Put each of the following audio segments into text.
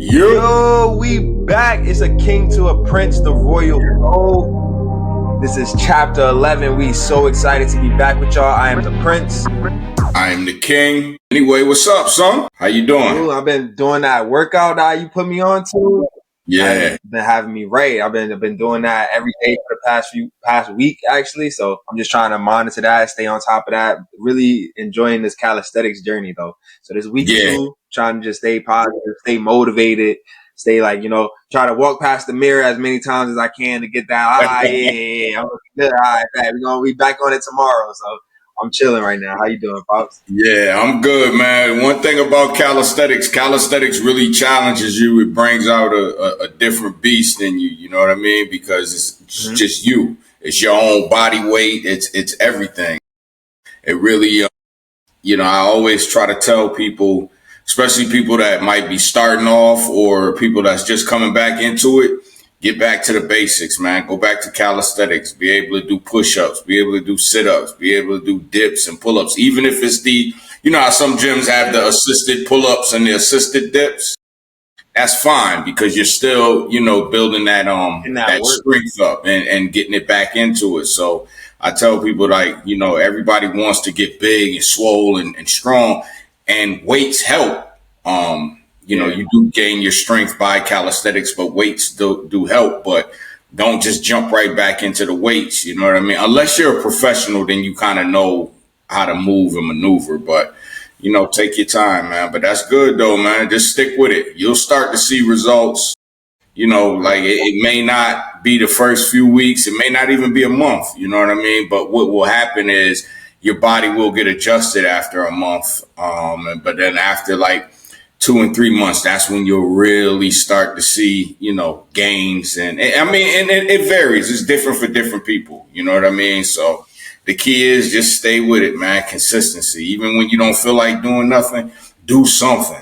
Yo, we back. It's a king to a prince, the royal flow. This is chapter 11. We so excited to be back with y'all. I am the prince. I am the king. Anyway, what's up, son? How you doing? Ooh, I've been doing that workout that you put me on to. Yeah. Been having me right. I've been doing that every day for the past week actually. So I'm just trying to monitor that, stay on top of that. Really enjoying this calisthenics journey though. So this week Yeah. 2, trying to just stay positive, stay motivated, stay try to walk past the mirror as many times as I can to get that. Yeah, I'm looking good. All right, bet. We're gonna be back on it tomorrow. So I'm chilling right now. How you doing, Pops? Yeah, I'm good, man. One thing about calisthenics really challenges you. It brings out a different beast in you. You know what I mean? Because it's just you. It's your own body weight. It's everything. It really, I always try to tell people, especially people that might be starting off or people that's just coming back into it, get back to the basics, man. Go back to calisthenics. Be able to do push-ups, be able to do sit-ups, be able to do dips and pull-ups. Even if it's how some gyms have the assisted pull-ups and the assisted dips. That's fine because you're still, building that strength up and getting it back into it. So I tell people everybody wants to get big and swole and strong, and weights help. You do gain your strength by calisthenics, but weights do help. But don't just jump right back into the weights. You know what I mean? Unless you're a professional, then you kind of know how to move and maneuver. But take your time, man. But that's good though, man. Just stick with it. You'll start to see results. It may not be the first few weeks. It may not even be a month. You know what I mean? But what will happen is your body will get adjusted after a month. But then after 2 and 3 months, that's when you'll really start to see, gains. And it varies. It's different for different people. You know what I mean? So the key is just stay with it, man. Consistency. Even when you don't feel like doing nothing, do something,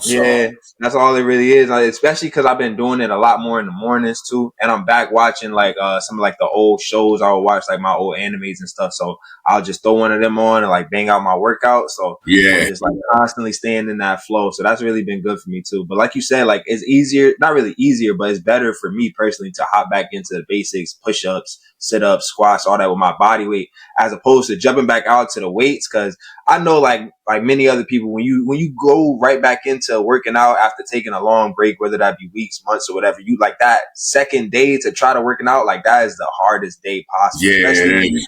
So. Yeah, that's all it really is. Especially because I've been doing it a lot more in the mornings too, and I'm back watching some of the old shows. I'll watch my old animes and stuff. So I'll just throw one of them on and bang out my workout. So Yeah, I'm just constantly staying in that flow. So that's really been good for me too. But like you said, it's easier, not really easier, but it's better for me personally to hop back into the basics, push ups, sit ups, squats, all that with my body weight, as opposed to jumping back out to the weights. Because I know like many other people, when you go right back into working out after taking a long break, whether that be weeks, months, or whatever, you that second day to try to working out, that is the hardest day possible. Yeah, especially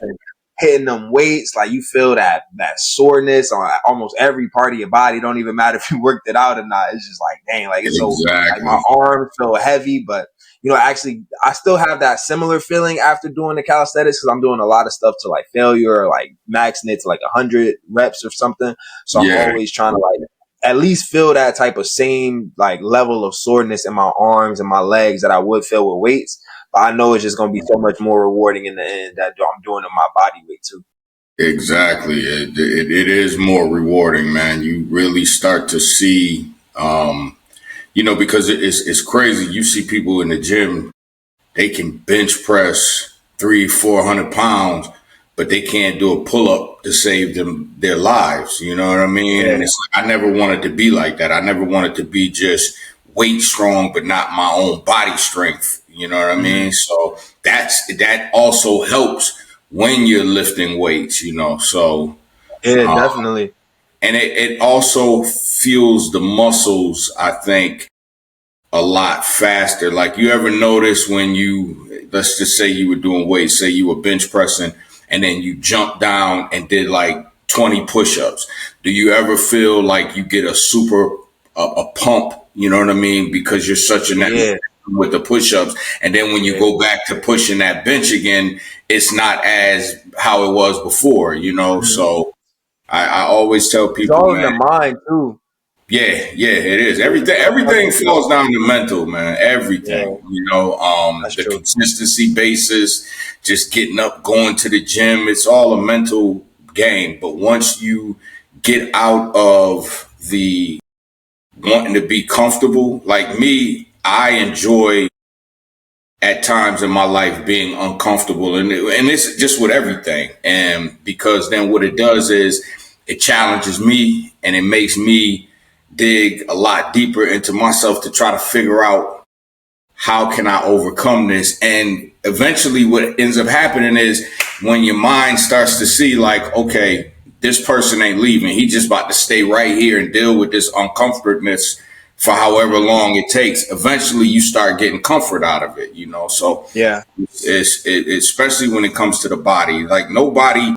hitting them weights, you feel that soreness on almost every part of your body. Don't even matter if you worked it out or not. It's just dang, it's exactly. so my arms feel heavy, but actually I still have that similar feeling after doing the calisthenics because I'm doing a lot of stuff to failure or maxing it to 100 reps or something. So I'm always trying to at least feel that type of same level of soreness in my arms and my legs that I would feel with weights. But I know it's just going to be so much more rewarding in the end that I'm doing in my body weight too. Exactly. It is more rewarding, man. You really start to see, because it's crazy. You see people in the gym, they can bench press 300-400 pounds, but they can't do a pull up to save them their lives. You know what I mean? Yeah. And it's I never wanted to be like that. I never wanted to be just weight strong, but not my own body strength. You know what I mean? So that also helps when you're lifting weights, So yeah, definitely. And it also fuels the muscles, I think, a lot faster. Like you ever notice when let's just say you were doing weights, say you were bench pressing, and then you jumped down and did 20 push-ups. Do you ever feel like you get a pump? You know what I mean? Because you're such an with the push-ups, and then when you go back to pushing that bench again, it's not as how it was before. So I always tell people, it's all man, in the mind too. Yeah, it is. Everything falls down to mental, man. Everything, That's the true. consistency basis, just getting up, going to the gym. It's all a mental game. But once you get out of the wanting to be comfortable, like me, I enjoy at times in my life being uncomfortable, and it's just with everything. And because then what it does is it challenges me and it makes me dig a lot deeper into myself to try to figure out how can I overcome this? And eventually what ends up happening is when your mind starts to see like, okay, this person ain't leaving. He just about to stay right here and deal with this uncomfortableness for however long it takes. Eventually you start getting comfort out of it, you know? So Yeah. especially when it comes to the body, like nobody,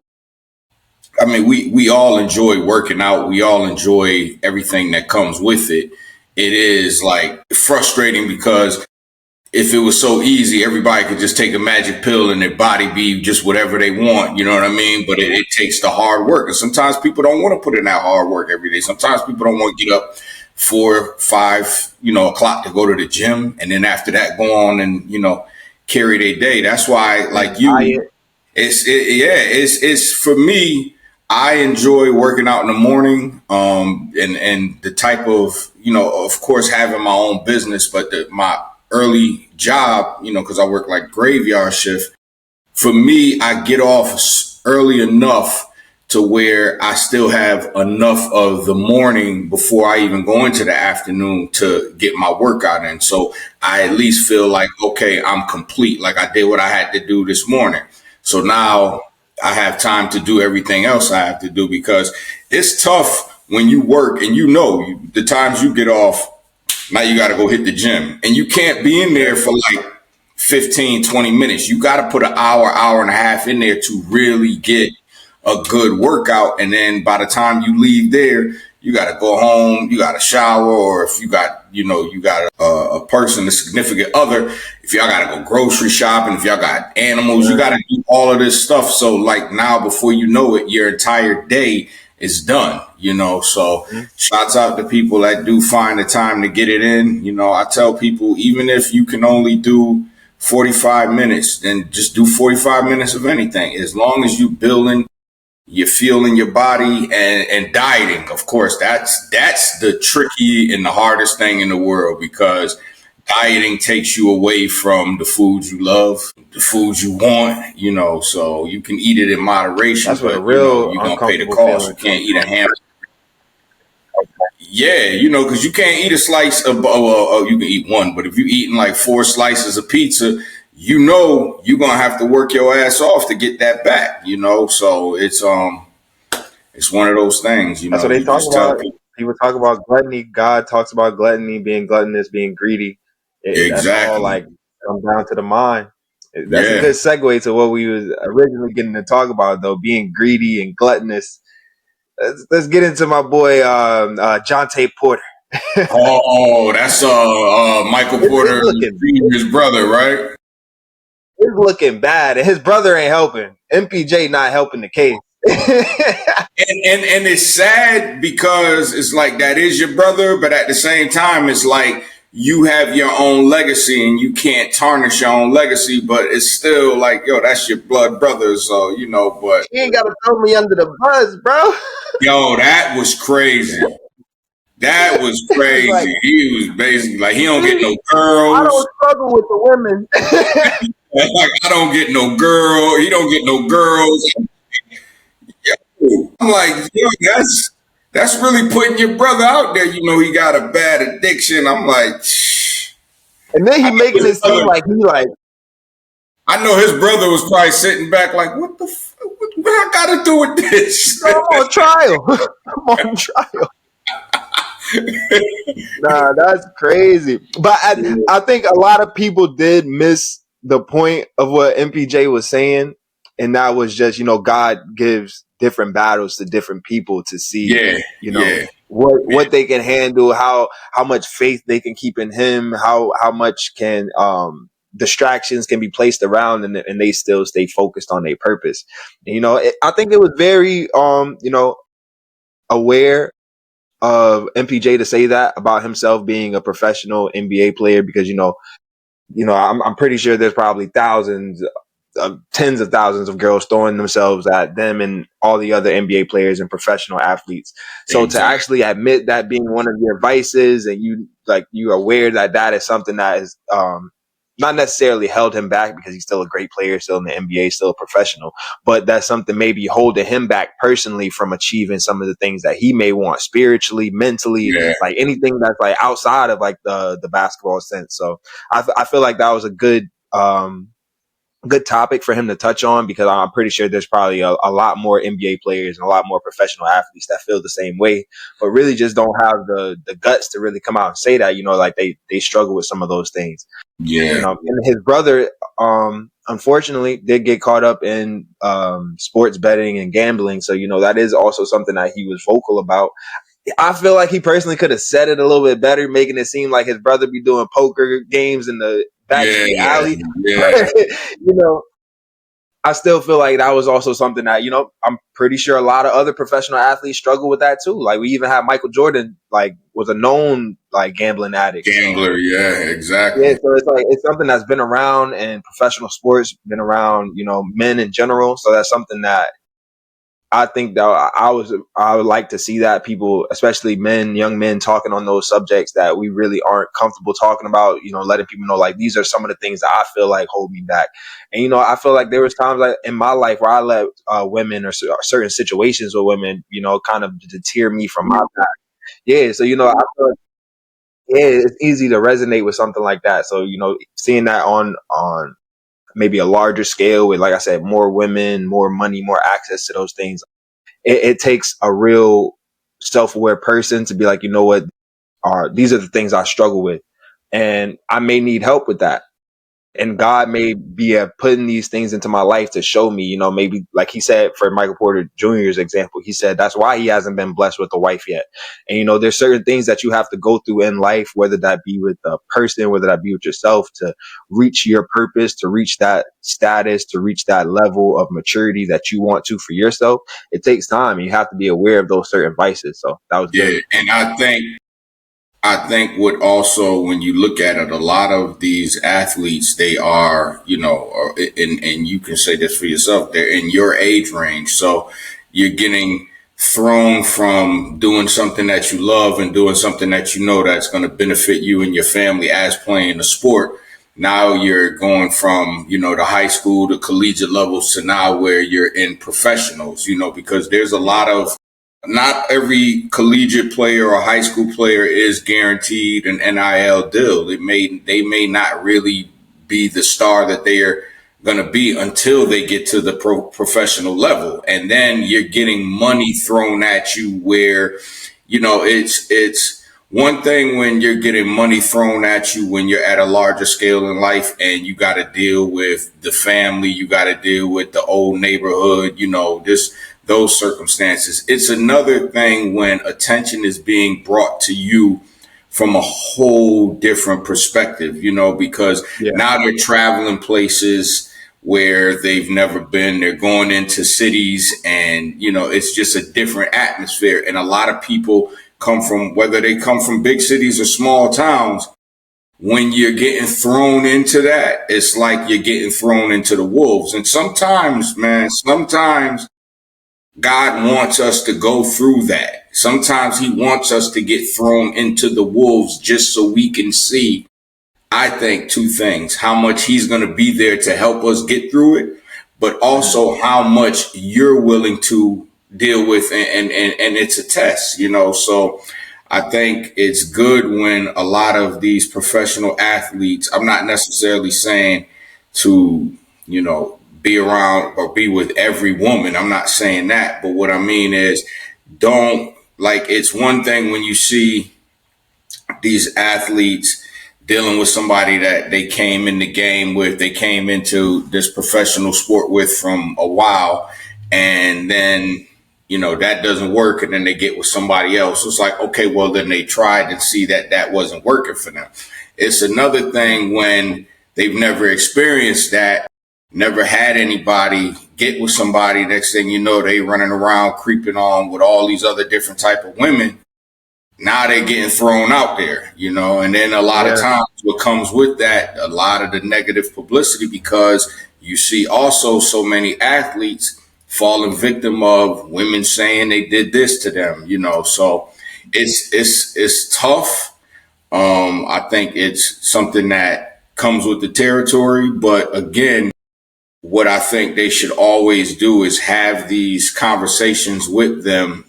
I mean, we all enjoy working out. We all enjoy everything that comes with it. It is like frustrating because if it was so easy, everybody could just take a magic pill and their body be just whatever they want. You know what I mean? But it takes the hard work. And sometimes people don't want to put in that hard work every day. Sometimes people don't want to get up 4, 5, o'clock to go to the gym. And then after that, go on and, carry their day. That's why, like you, it's for me. I enjoy working out in the morning, and the type of, of course, having my own business, but my early job, because I work like graveyard shift. For me, I get off early enough to where I still have enough of the morning before I even go into the afternoon to get my workout in. So I at least feel like, okay, I'm complete. Like I did what I had to do this morning. So now I have time to do everything else I have to do, because it's tough when you work and the times you get off. Now you got to go hit the gym, and you can't be in there for like 15, 20 minutes. You got to put an hour and a half in there to really get a good workout. And then by the time you leave there, you got to go home, you got to shower, or if you got, you got a person, a significant other, if y'all got to go grocery shopping, if y'all got animals, you got to do all of this stuff. So like now, before you know it, your entire day is done, so shouts out to people that do find the time to get it in. I tell people, even if you can only do 45 minutes, then just do 45 minutes of anything. As long as you building, you're feeling your body and dieting. Of course, that's the tricky and the hardest thing in the world, because dieting takes you away from the foods you love, the foods you want, so you can eat it in moderation. That's what a real you're going to pay the cost. You can't eat a hamburger. Yeah, because you can't eat a slice of, you can eat one, but if you're eating like 4 slices of pizza, you're going to have to work your ass off to get that back, so it's one of those things, That's what they talk about. People talk about gluttony. God talks about gluttony, being gluttonous, being greedy. Exactly. That's all like comes down to the mind. That's a good segue to what we was originally getting to talk about, though, being greedy and gluttonous. Let's get into my boy Jontay Porter. Oh, that's Michael Porter, his brother, right? He's looking bad, and his brother ain't helping. MPJ not helping the case. and it's sad because it's like that is your brother, but at the same time, it's like you have your own legacy and you can't tarnish your own legacy, but it's still like, yo, that's your blood brother. So, but he ain't got to throw me under the bus, bro. Yo, that was crazy. That was crazy. Like, he was basically like, he don't get no girls. I don't struggle with the women. Like, I don't get no girl. He don't get no girls. I'm like, yo, that's really putting your brother out there. He got a bad addiction. I'm like, shh. And then he makes it seem like he like. I know his brother was probably sitting back like, what the what I got to do with this? I'm on trial. I'm on trial. Nah, that's crazy. But I think a lot of people did miss the point of what MPJ was saying, and that was just, God gives different battles to different people to see, what they can handle, how much faith they can keep in him, how much can distractions can be placed around, and they still stay focused on their purpose. And, I think it was very aware of MPJ to say that about himself being a professional NBA player, because I'm pretty sure there's probably thousands, tens of thousands of girls throwing themselves at them and all the other NBA players and professional athletes. So to actually admit that being one of your vices, and you're aware that is something that is not necessarily held him back because he's still a great player, still in the NBA, still a professional, but that's something maybe holding him back personally from achieving some of the things that he may want spiritually, mentally, Yeah. like anything that's like outside of like the basketball sense. So I feel like that was a good topic for him to touch on, because I'm pretty sure there's probably a lot more NBA players and a lot more professional athletes that feel the same way, but really just don't have the guts to really come out and say that, like they struggle with some of those things. Yeah. And his brother, unfortunately, did get caught up in sports betting and gambling. So, that is also something that he was vocal about. I feel like he personally could have said it a little bit better, making it seem like his brother be doing poker games in the backstreet Yeah. alley. Yeah. I still feel like that was also something that, I'm pretty sure a lot of other professional athletes struggle with that too. Like we even have Michael Jordan, like was a known like gambling addict. Gambler. Yeah, Yeah, exactly. so it's like it's something that's been around in professional sports, been around, men in general. So that's something that I think that I would like to see, that people, especially young men, talking on those subjects that we really aren't comfortable talking about. Letting people know like these are some of the things that I feel like hold me back. And I feel like there was times like in my life where I let women or certain situations with women, kind of deter me from my path. Yeah, so I feel like, yeah, it's easy to resonate with something like that. So seeing that on maybe a larger scale with, like I said, more women, more money, more access to those things, it takes a real self-aware person to be like, you know what, these are the things I struggle with, and I may need help with that. And God may be putting these things into my life to show me, maybe like he said for Michael Porter Jr.'s example, he said that's why he hasn't been blessed with a wife yet. And, there's certain things that you have to go through in life, whether that be with a person, whether that be with yourself, to reach your purpose, to reach that status, to reach that level of maturity that you want to for yourself. It takes time, and you have to be aware of those certain vices. So that was Yeah. good. And I think what also, when you look at it, a lot of these athletes, they are, and you can say this for yourself, they're in your age range. So you're getting thrown from doing something that you love and doing something that that's going to benefit you and your family as playing a sport. Now you're going from, the high school to collegiate levels to now where you're in professionals, because there's a lot of, not every collegiate player or high school player is guaranteed an NIL deal. They may not really be the star that they are going to be until they get to the professional level. And then you're getting money thrown at you where, it's one thing when you're getting money thrown at you when you're at a larger scale in life and you got to deal with the family, you got to deal with the old neighborhood, those circumstances. It's another thing when attention is being brought to you from a whole different perspective, because now they're traveling places where they've never been. They're going into cities and, it's just a different atmosphere. And a lot of people whether they come from big cities or small towns, when you're getting thrown into that, it's like you're getting thrown into the wolves. And sometimes God wants us to go through that. Sometimes he wants us to get thrown into the wolves just so we can see, I think, two things: how much he's going to be there to help us get through it, but also how much you're willing to deal with. And it's a test, so I think it's good when a lot of these professional athletes, I'm not necessarily saying to, be around or be with every woman. I'm not saying that. But what I mean is, it's one thing when you see these athletes dealing with somebody that they came in the game with, they came into this professional sport with from a while, and then, that doesn't work. And then they get with somebody else. It's like, okay, well, then they tried and see that wasn't working for them. It's another thing when they've never experienced that, never had anybody, get with somebody. Next thing you know, they running around creeping on with all these other different type of women. Now they're getting thrown out there, and then a lot of times what comes with that, a lot of the negative publicity, because you see also so many athletes falling victim of women saying they did this to them, so it's tough. I think it's something that comes with the territory. But again, what I think they should always do is have these conversations with them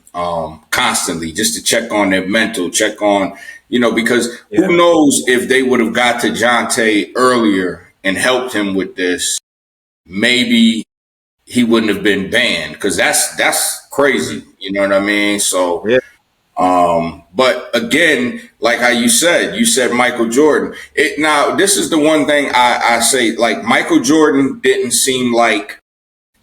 constantly, just to check on their mental, check on, because who knows if they would have got to Jonte earlier and helped him with this, maybe he wouldn't have been banned, because that's crazy. You know what I mean? So, but again, like how you said Michael Jordan. Now, this is the one thing I say, like Michael Jordan didn't seem like,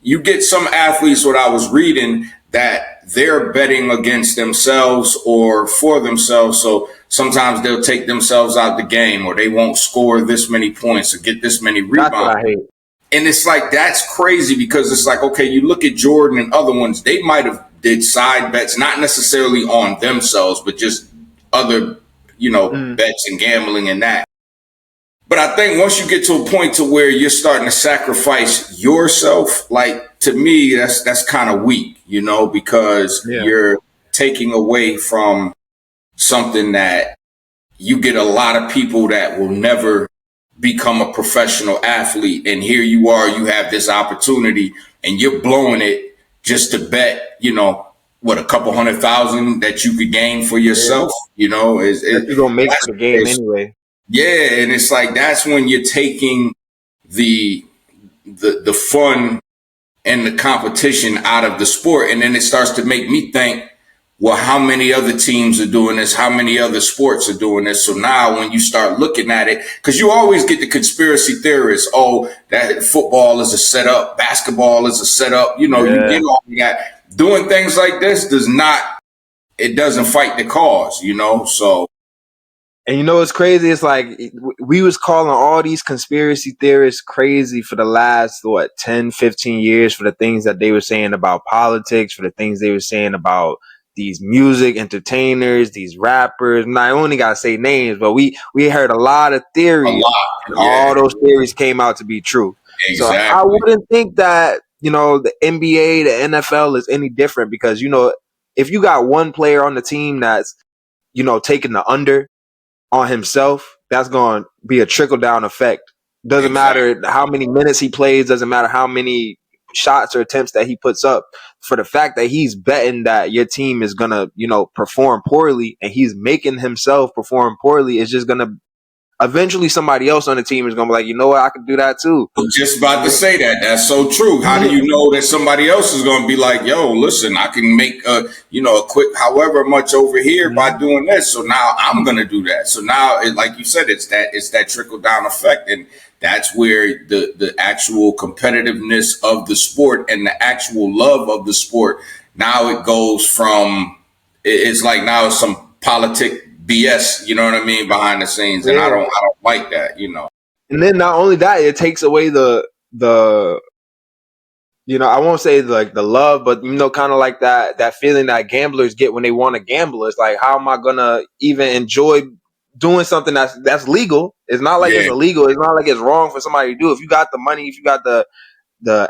you get some athletes, what I was reading, that they're betting against themselves or for themselves. So sometimes they'll take themselves out the game, or they won't score this many points or get this many rebounds. That's what I hate. And it's like, that's crazy, because it's like, okay, you look at Jordan and other ones, they might have did side bets, not necessarily on themselves, but just other, bets and gambling and that. But I think once you get to a point to where you're starting to sacrifice yourself, like, to me, that's kind of weak, because you're taking away from something that you get a lot of people that will never become a professional athlete. And here you are, you have this opportunity and you're blowing it just to bet, a couple 100,000 that you could gain for yourself, you're going to make for the game anyway. Yeah. And it's like, that's when you're taking the fun and the competition out of the sport. And then it starts to make me think, well, how many other teams are doing this? How many other sports are doing this? So now when you start looking at it, because you always get the conspiracy theorists, that football is a setup, basketball is a setup, you get all that. Doing things like this doesn't fight the cause, so. And it's crazy? It's like, we was calling all these conspiracy theorists crazy for the last, 10, 15 years, for the things that they were saying about politics, for the things they were saying about these music entertainers, these rappers. And I only got to say names, but we heard a lot of theories. And all those theories came out to be true. Exactly. So I wouldn't think that, the NBA, the NFL is any different, because, if you got one player on the team that's, taking the under on himself, that's going to be a trickle down effect. Doesn't matter how many minutes he plays, doesn't matter how many shots or attempts that he puts up. For the fact that he's betting that your team is going to, perform poorly, and he's making himself perform poorly, is just going to, eventually somebody else on the team is going to be like, you know what, I can do that too. I'm just about to say that. That's so true. How do you know that somebody else is going to be like, yo, listen, I can make a quick however much over here by doing this. So now I'm going to do that. So now, like you said, it's that trickle down effect. And that's where the actual competitiveness of the sport and the actual love of the sport, now it goes from, it's like now it's some politic BS, you know what I mean, behind the scenes. And I don't like that, And then not only that, it takes away the I won't say like the love, but kind of like that feeling that gamblers get when they want to gamble. It's like, how am I gonna even enjoy doing something that's legal? It's not like it's illegal. It's not like it's wrong for somebody to do. If you got the money, if you got the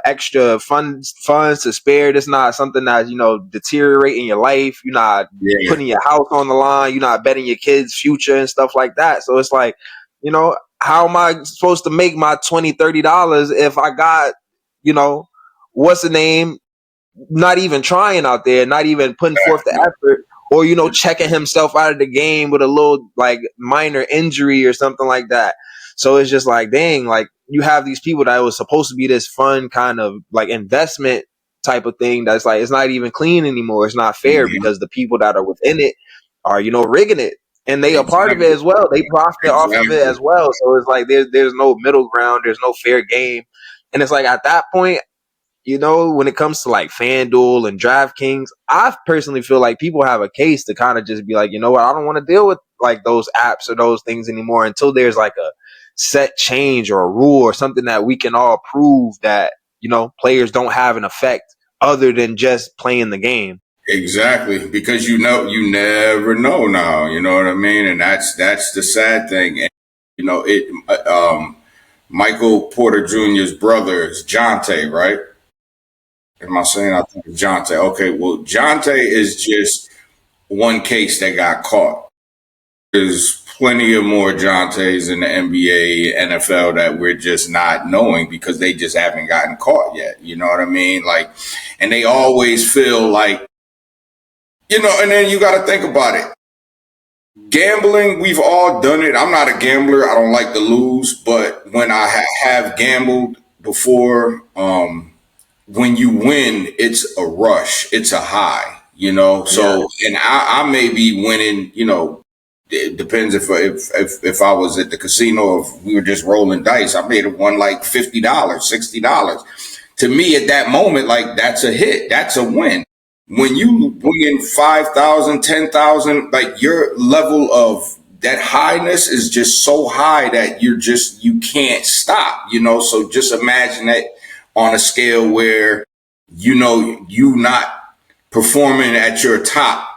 extra funds to spare, it's not something that's deteriorating your life. You're not putting your house on the line. You're not betting your kids' future and stuff like that. So it's like, how am I supposed to make my $20-$30 if I got what's the name, not even trying out there, not even putting forth the effort, or checking himself out of the game with a little like minor injury or something like that. So it's just like, dang, like you have these people that was supposed to be this fun kind of like investment type of thing that's like, it's not even clean anymore. It's not fair because the people that are within it are, rigging it, and they are part of it as well. They profit off of it as well. So it's like there's no middle ground. There's no fair game. And it's like, at that point, when it comes to like FanDuel and DraftKings, I personally feel like people have a case to kind of just be like, you know what, I don't want to deal with like those apps or those things anymore until there's like a set change or a rule or something that we can all prove that, players don't have an effect other than just playing the game. Exactly. Because you never know now, you know what I mean? And that's the sad thing. And, Michael Porter Jr.'s brother is Jonte, right? Am I saying? I think it's Jonte. Okay, well, Jonte is just one case that got caught. there's plenty of more Jontes in the NBA, NFL that we're just not knowing because they just haven't gotten caught yet. You know what I mean? Like, and they always feel like, you know, and then you got to think about it. Gambling, we've all done it. I'm not a gambler. I don't like to lose, but when I have gambled before, when you win, it's a rush. It's a high, you know? So, and I may be winning, you know, it depends if I was at the casino or if we were just rolling dice. I may have won like $50, $60. To me, at that moment, like that's a hit. That's a win. When you win 5,000, 10,000, like your level of that highness is just so high that you can't stop, you know? So just imagine that on a scale where, you know, you not performing at your top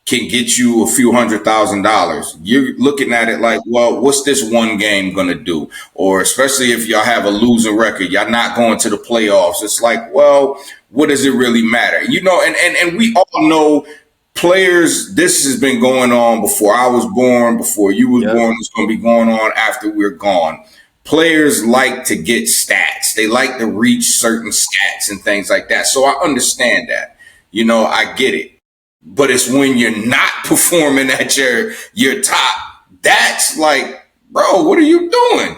can get you a few $100,000. You're looking at it like, well, what's this one game going to do? Or especially if y'all have a losing record, y'all not going to the playoffs. It's like, well, what does it really matter? You know, and we all know players, this has been going on before I was born, before you was born. It's going to be going on after we're gone. Players like to get stats. They like to reach certain stats and things like that. So I understand that. You know, I get it. But it's when you're not performing at your top, that's like, bro, what are you doing?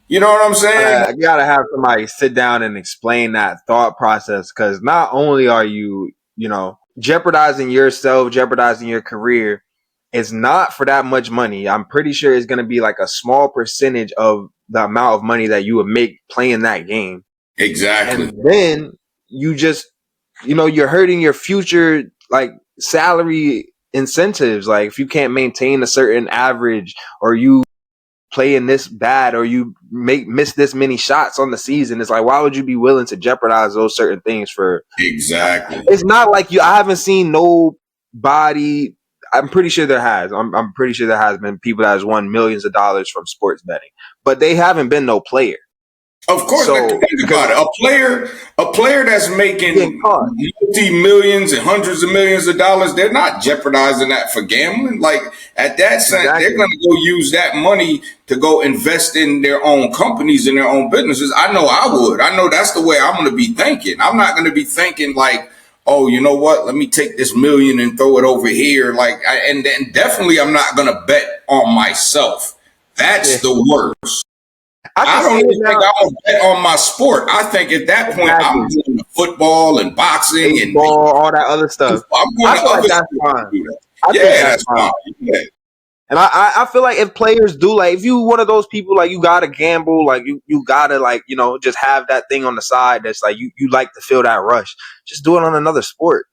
You know what I'm saying? You gotta have somebody sit down and explain that thought process, because not only are you, you know, jeopardizing yourself, jeopardizing your career, it's not for that much money. I'm pretty sure it's gonna be like a small percentage of the amount of money that you would make playing that game. Exactly. And then you just, you know, you're hurting your future, like, salary incentives. Like, if you can't maintain a certain average, or you playing this bad, or you miss this many shots on the season, it's like, why would you be willing to jeopardize those certain things for? Exactly. It's not like I haven't seen nobody. I'm pretty sure there has. I'm pretty sure there has been people that has won millions of dollars from sports betting, but they haven't been no player. Of course, So, think about it. A player that's making multi-millions and hundreds of millions of dollars, they're not jeopardizing that for gambling. Like, at that sense, they're going to go use that money to go invest in their own companies and their own businesses. I know I would. I know that's the way I'm going to be thinking. I'm not going to be thinking like, oh, you know what? Let me take this million and throw it over here. Like, and then definitely I'm not going to bet on myself. That's the worst. I don't even think I'm going to bet on my sport. I think at that point, I'm doing football and boxing and all that other stuff. I'm going to other that's fine. That's fine. Yeah. And I feel like if players do, like, if you one of those people, like, you got to gamble, like, you got to, like, you know, just have that thing on the side that's like, you like to feel that rush. Just do it on another sport.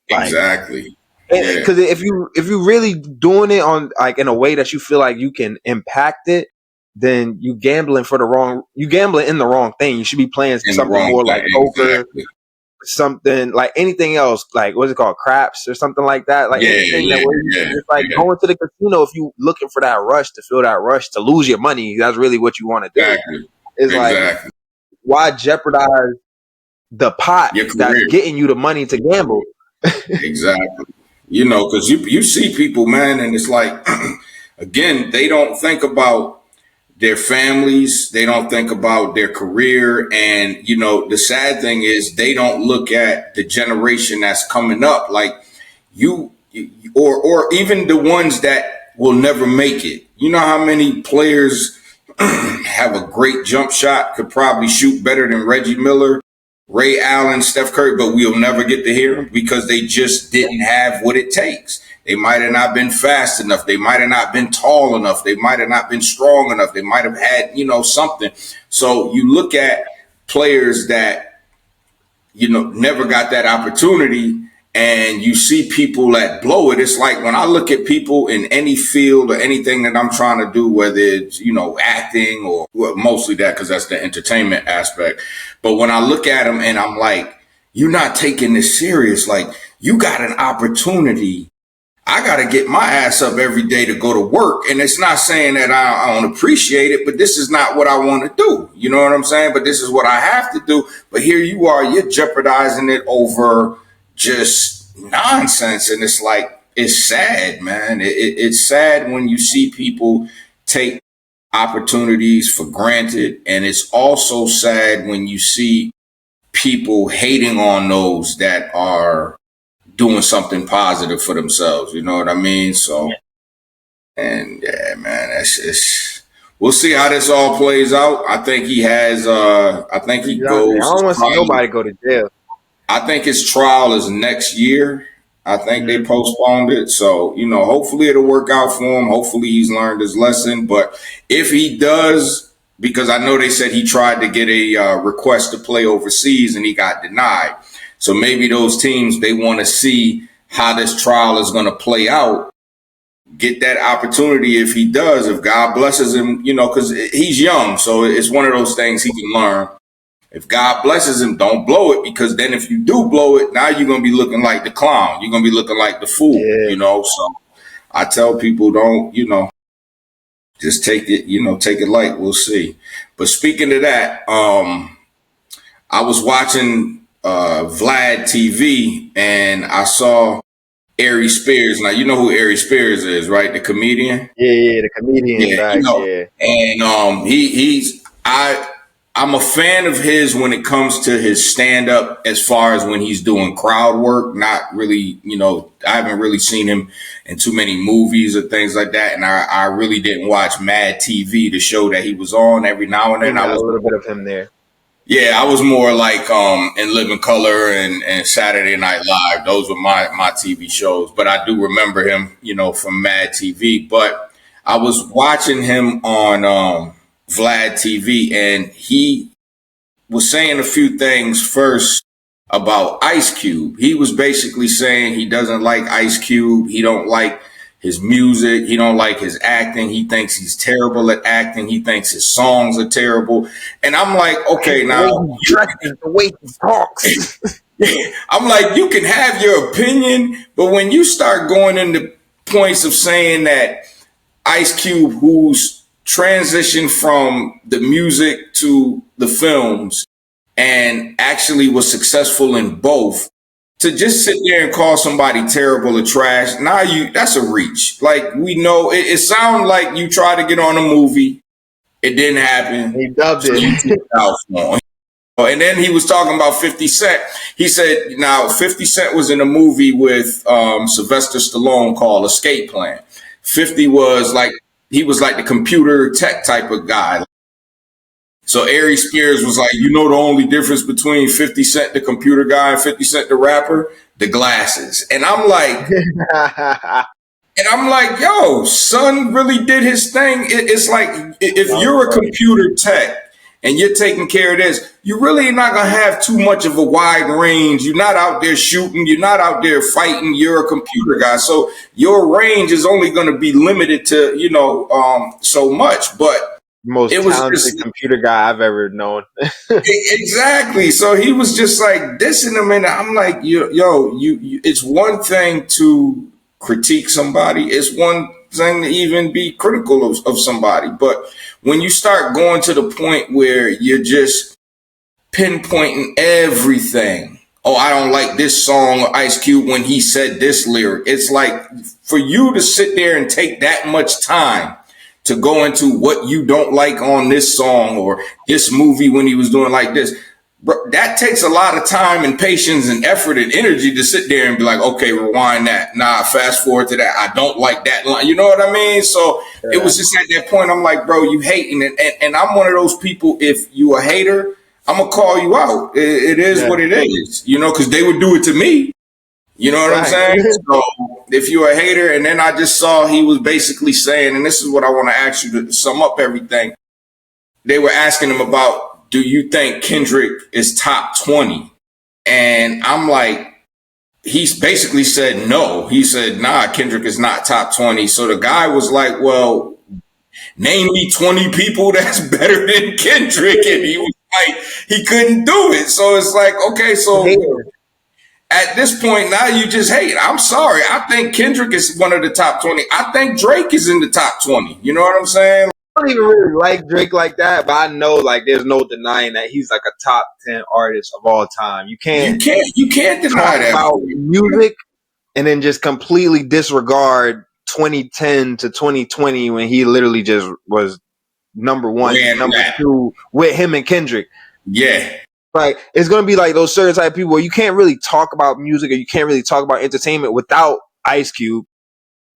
Like, exactly. Because if you really doing it on, like, in a way that you feel like you can impact it, then you gambling in the wrong thing. You should be playing something more like poker, something like anything else, like, what's it called, craps or something like that. Like, anything it's like going to the casino. If you looking for that rush, to feel that rush, to lose your money, that's really what you want to do. It's like, why jeopardize the pot that's getting you the money to gamble? Exactly. You know, because you see people, man, and it's like, again, they don't think about their families. They don't think about their career. And, you know, the sad thing is they don't look at the generation that's coming up. Like or even the ones that will never make it. You know how many players have a great jump shot, could probably shoot better than Reggie Miller, Ray Allen, Steph Curry, but we'll never get to hear them because they just didn't have what it takes. They might have not been fast enough. They might have not been tall enough. They might have not been strong enough. They might have had, you know, something. So you look at players that, you know, never got that opportunity, and you see people that blow it. It's like when I look at people in any field or anything that I'm trying to do, whether it's, you know, acting or mostly that, because that's the entertainment aspect. But when I look at them and I'm like, you're not taking this serious. Like, you got an opportunity. I got to get my ass up every day to go to work. And it's not saying that I don't appreciate it, but this is not what I want to do. You know what I'm saying? But this is what I have to do. But here you are, you're jeopardizing it over just nonsense. And it's like, it's sad, man. It's sad when you see people take opportunities for granted, and it's also sad when you see people hating on those that are doing something positive for themselves. You know what I mean? So, and yeah, man, it's we'll see how this all plays out. I think he has. I think he Exactly. I goes. don't want to see nobody go to jail. I think his trial is next year. I think they Mm-hmm. postponed it. So, hopefully it'll work out for him. Hopefully he's learned his lesson. But if he does, because I know they said he tried to get a request to play overseas and he got denied. So maybe those teams, they want to see how this trial is going to play out. Get that opportunity if he does, if God blesses him, because he's young. So it's one of those things he can learn. If God blesses him, don't blow it, because then if you do blow it, now you're going to be looking like the clown. You're going to be looking like the fool, Yeah. So I tell people, don't, just take it, take it light. We'll see. But speaking of that, I was watching Vlad TV and I saw Ari Spears. Now, you know who Ari Spears is, right? The comedian. Yeah, the comedian. Yeah, Facts, yeah. and I'm a fan of his when it comes to his stand up, as far as when he's doing crowd work. Not really, I haven't really seen him in too many movies or things like that. And I really didn't watch Mad TV, the show that he was on every now and then. I got a little bit of him there. Yeah, I was more like in Living Color and Saturday Night Live. Those were my TV shows. But I do remember him, from Mad TV. But I was watching him on Vlad TV, and he was saying a few things first about Ice Cube. He was basically saying he doesn't like Ice Cube. He don't like his music. He don't like his acting. He thinks he's terrible at acting. He thinks his songs are terrible. And I'm like, okay, now the way he talks. I'm like, you can have your opinion, but when you start going into points of saying that Ice Cube, who's transitioned from the music to the films and actually was successful in both, to just sit there and call somebody terrible or trash, that's a reach. Like, we know it sounds like you tried to get on a movie, it didn't happen. He dubbed it. And then he was talking about 50 Cent. He said, now 50 Cent was in a movie with Sylvester Stallone called Escape Plan. 50 was like, he was like the computer tech type of guy. So Ari Spears was like, the only difference between 50 Cent, the computer guy, and 50 Cent, the rapper? The glasses. And I'm like, yo, son really did his thing. It's like, if you're a computer tech and you're taking care of this, you're really not going to have too much of a wide range. You're not out there shooting. You're not out there fighting. You're a computer guy. So your range is only going to be limited to, so much. But most talented computer guy I've ever known. Exactly. So he was just like dissing him. And I'm like, it's one thing to critique somebody. It's one thing to even be critical of somebody. But when you start going to the point where you're just pinpointing everything, oh, I don't like this song or Ice Cube when he said this lyric. It's like, for you to sit there and take that much time to go into what you don't like on this song or this movie when he was doing like this, bro, that takes a lot of time and patience and effort and energy to sit there and be like, okay, rewind that. Nah, fast forward to that. I don't like that line. You know what I mean? So It was just at that point, I'm like, bro, you hating it. And I'm one of those people, if you a hater, I'm going to call you out. It is what it is, because they would do it to me. You know what I'm saying? So if you're a hater, and then I just saw he was basically saying, and this is what I want to ask you to sum up everything. They were asking him about, do you think Kendrick is top 20? And I'm like, he's basically said no. He said, nah, Kendrick is not top 20. So the guy was like, well, name me 20 people that's better than Kendrick. And he was like, he couldn't do it. So it's like, okay, so at this point, now you just hate. I'm sorry. I think Kendrick is one of the top 20. I think Drake is in the top 20. You know what I'm saying? I don't even really like Drake like that, but I know like there's no denying that he's like a top 10 artist of all time. You can't deny that. About music and then just completely disregard 2010 to 2020 when he literally just was number one, number two with him and Kendrick. Yeah. Like, it's going to be like those certain type of people where you can't really talk about music or you can't really talk about entertainment without Ice Cube.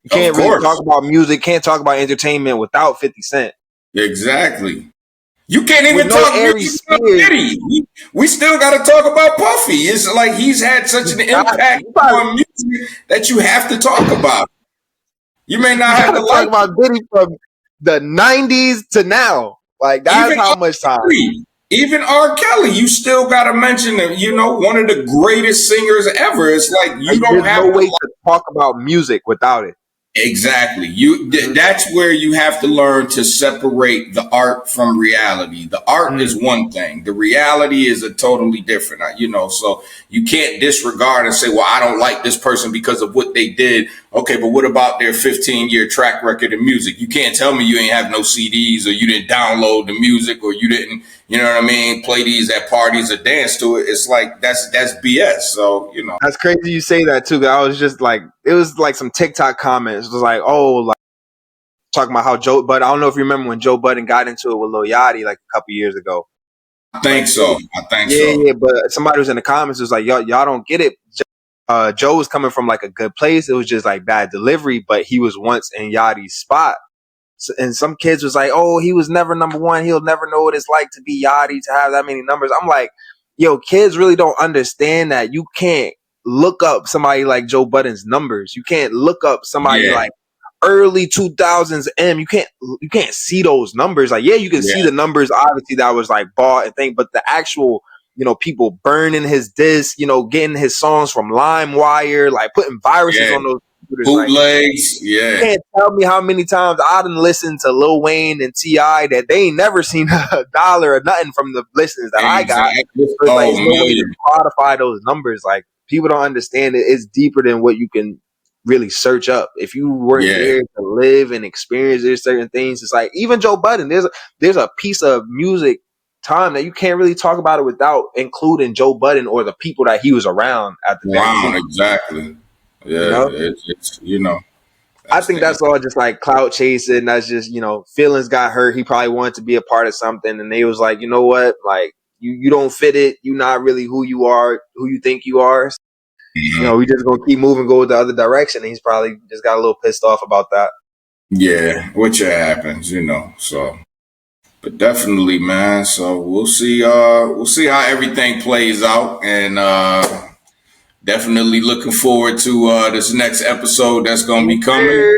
You can't really talk about music, can't talk about entertainment without 50 Cent. Exactly. You can't even talk music about Diddy. We still got to talk about Puffy. It's like he's had such an impact on music that you have to talk about. You may not have to talk about Diddy from the 90s to now. Like, that's even how much time. Even R. Kelly, you still got to mention him. You know, one of the greatest singers ever. It's like you don't have no way to talk about music without it. Exactly. That's where you have to learn to separate the art from reality. The art is one thing. The reality is a totally different, so you can't disregard and say, well, I don't like this person because of what they did. Okay, but what about their 15-year track record in music? You can't tell me you ain't have no CDs or you didn't download the music or you didn't, play these at parties or dance to it. It's like, that's BS. So, That's crazy you say that too. I was just like, it was like some TikTok comments. It was like, talking about how Joe, but I don't know if you remember when Joe Budden got into it with Lil Yachty like a couple years ago. I think so. Yeah, but somebody was in the comments was like, y'all don't get it. Joe was coming from like a good place. It was just like bad delivery, but he was once in Yachty's spot. So, and some kids was like, oh, he was never number one. He'll never know what it's like to be Yachty, to have that many numbers. I'm like, yo, kids really don't understand that you can't look up somebody like Joe Budden's numbers. You can't look up somebody like early 2000s You can't see those numbers. Like, you can see the numbers, obviously, that was like bought and thing, but the actual, people burning his disc, getting his songs from LimeWire, like putting viruses on those computers. Bootlegs, You can't tell me how many times I done listened to Lil Wayne and T.I. that they ain't never seen $1 or nothing from the listens that I got. So like, no way to quantify those numbers. Like, people don't understand it. It's deeper than what you can really search up. If you weren't there to live and experience certain things, it's like even Joe Budden, there's a piece of music time that you can't really talk about it without including Joe Budden or the people that he was around at the time. Exactly. Yeah, it's I think that's all just like clout chasing. That's just, feelings got hurt. He probably wanted to be a part of something, and they was like, you know what, like you don't fit it. You're not really who you are, who you think you are. We just gonna keep moving, go the other direction. And he's probably just got a little pissed off about that. Yeah, which happens, So, but definitely, man. So we'll see. We'll see how everything plays out, and definitely looking forward to this next episode that's gonna be coming.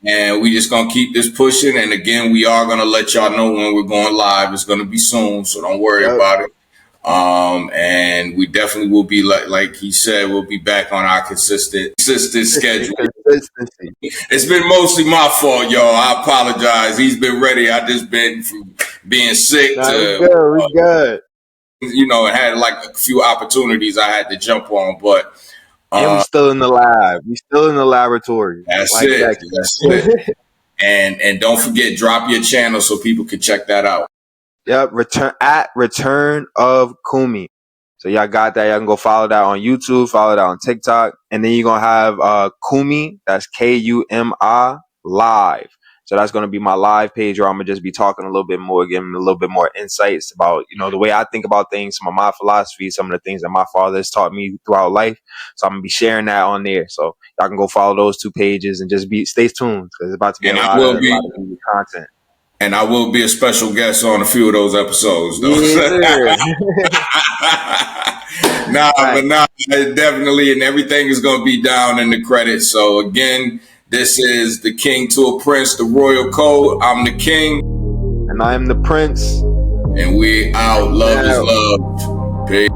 And we just gonna keep this pushing. And again, we are gonna let y'all know when we're going live. It's gonna be soon, so don't worry about it. And we definitely will be like he said, we'll be back on our consistent schedule. It's been mostly my fault, y'all. I apologize. He's been ready. I just been from being sick to we good. And had like a few opportunities I had to jump on, but and we still in the lab. We still in the laboratory. That's it. And don't forget, drop your channel so people can check that out. Yep, Return of Kumi. So y'all got that. Y'all can go follow that on YouTube, follow that on TikTok, and then you're gonna have Kumi. That's Kumi live. So that's gonna be my live page, where I'm gonna just be talking a little bit more, giving a little bit more insights about the way I think about things, some of my philosophy, some of the things that my father has taught me throughout life. So I'm gonna be sharing that on there. So y'all can go follow those two pages and just stay tuned, because it's about to be a lot of content. And I will be a special guest on a few of those episodes, though. But definitely, and everything is going to be down in the credits. So again, this is the King to a Prince, the Royal Code. I'm the King. And I am the Prince. And we out. Love is love. Peace.